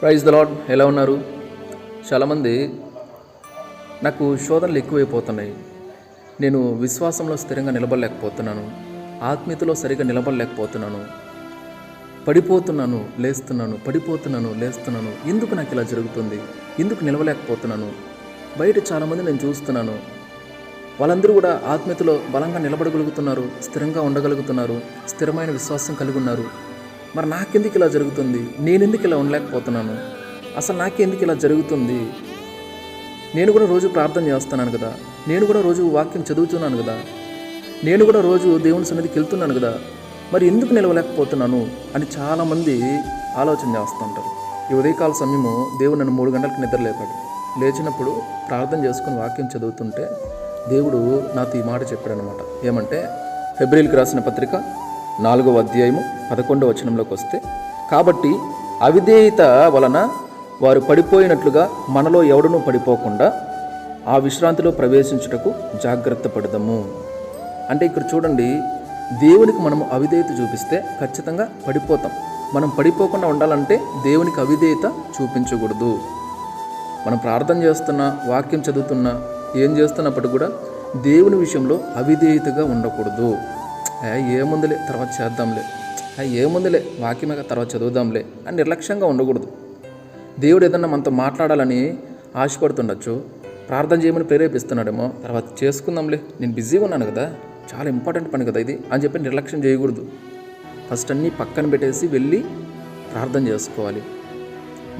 Praise the lord. ఎలా ఉన్నారు? చాలామంది నాకు శోధనలు ఎక్కువైపోతున్నాయి, నేను విశ్వాసంలో స్థిరంగా నిలబడలేకపోతున్నాను, ఆత్మీయతలో సరిగా నిలబడలేకపోతున్నాను, పడిపోతున్నాను లేస్తున్నాను, పడిపోతున్నాను లేస్తున్నాను, ఎందుకు నాకు ఇలా జరుగుతుంది, ఎందుకు నిలవలేకపోతున్నాను? బయట చాలామంది నేను చూస్తున్నాను, వాళ్ళందరూ కూడా ఆత్మీయతలో బలంగా నిలబడగలుగుతున్నారు, స్థిరంగా ఉండగలుగుతున్నారు, స్థిరమైన విశ్వాసం కలిగి ఉన్నారు. మరి నాకెందుకు ఇలా జరుగుతుంది? నేనెందుకు ఇలా ఉండలేకపోతున్నాను? అసలు నాకెందుకు ఇలా జరుగుతుంది? నేను కూడా రోజు ప్రార్థన చేస్తున్నాను కదా, నేను కూడా రోజు వాక్యం చదువుతున్నాను కదా, నేను కూడా రోజు దేవుని సన్నిధికి వెళ్తున్నాను కదా, మరి ఎందుకు నిలవలేకపోతున్నాను అని చాలామంది ఆలోచన చేస్తుంటారు. ఈ ఉదయకాల సమయము దేవుడు నన్ను 3 గంటలకు నిద్ర లేపాడు. లేచినప్పుడు ప్రార్థన చేసుకుని వాక్యం చదువుతుంటే దేవుడు నాతో ఈ మాట చెప్పాడు అనమాట. ఏమంటే, హెబ్రీయులకు రాసిన పత్రిక 4వ అధ్యాయము 11వ వచనంలోకి వస్తే, కాబట్టి అవిధేయత వలన వారు పడిపోయినట్లుగా మనలో ఎవడునూ పడిపోకుండా ఆ విశ్రాంతిలో ప్రవేశించుటకు జాగ్రత్త పడదాము. అంటే ఇక్కడ చూడండి, దేవునికి మనము అవిధేయత చూపిస్తే ఖచ్చితంగా పడిపోతాం. మనం పడిపోకుండా ఉండాలంటే దేవునికి అవిధేయత చూపించకూడదు. మనం ప్రార్థన చేస్తున్నా, వాక్యం చదువుతున్నా, ఏం చేస్తున్నప్పటికీ కూడా దేవుని విషయంలో అవిధేయతగా ఉండకూడదు. ఏముందిలే తర్వాత చేద్దాంలే, ఏముందిలే వాక్యమే తర్వాత చదువుదాంలే అని నిర్లక్ష్యంగా ఉండకూడదు. దేవుడు ఏదన్నా మనతో మాట్లాడాలని ఆశపడుతుండొచ్చు, ప్రార్థన చేయమని ప్రేరేపిస్తున్నాడేమో, తర్వాత చేసుకుందాంలే, నేను బిజీగా ఉన్నాను కదా, చాలా ఇంపార్టెంట్ పని కదా ఇది అని చెప్పి నిర్లక్ష్యం చేయకూడదు. ఫస్ట్ అన్నీ పక్కన పెట్టేసి వెళ్ళి ప్రార్థన చేసుకోవాలి.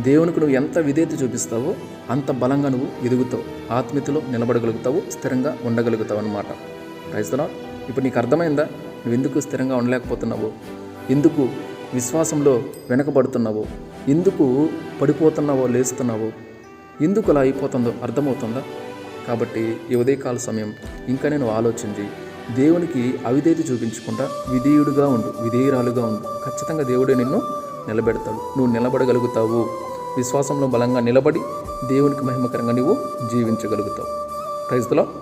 దేవునికి నువ్వు ఎంత విధేయత చూపిస్తావో అంత బలంగా నువ్వు ఎదుగుతావు, ఆత్మీయతలో నిలబడగలుగుతావు, స్థిరంగా ఉండగలుగుతావు అన్నమాట. Praise the Lord. ఇప్పుడు నీకు అర్థమైందా నువ్వు ఎందుకు స్థిరంగా ఉండలేకపోతున్నావు, ఎందుకు విశ్వాసంలో వెనకబడుతున్నావో, ఎందుకు పడిపోతున్నావో లేస్తున్నావో, ఎందుకు అలా అయిపోతుందో అర్థమవుతుందా? కాబట్టి ఈ ఉదయకాల సమయం ఇంకా నేను ఆలోచించి దేవునికి అవిధేయత చూపించకుండా విధేయుడుగా ఉండు, విధేయురాలుగా ఉండు. ఖచ్చితంగా దేవుడే నిన్ను నిలబెడతాడు. నువ్వు నిలబడగలుగుతావు. విశ్వాసంలో బలంగా నిలబడి దేవునికి మహిమకరంగా నువ్వు జీవించగలుగుతావు. Praise the lord.